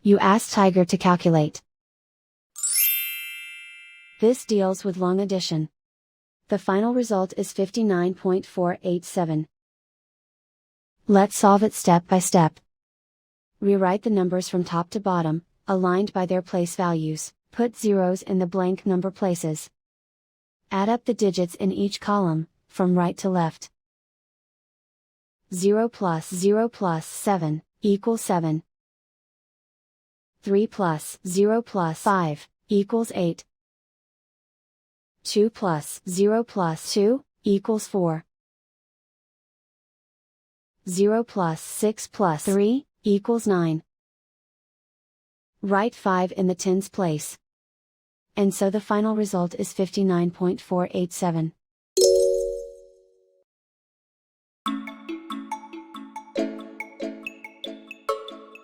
You ask Tiger to calculate. This deals with long addition. The final result is 59.487. Let's solve it step by step. Rewrite the numbers from top to bottom, aligned by their place values, put zeros in the blank number places. Add up the digits in each column, from right to left. 0 plus 7, equals 7. 3 plus 0 plus 5, equals 8. 2 plus 0 plus 2, equals 4. 0 plus 6 plus 3, equals 9. Write 5 in the tens place. And so the final result is 59.487.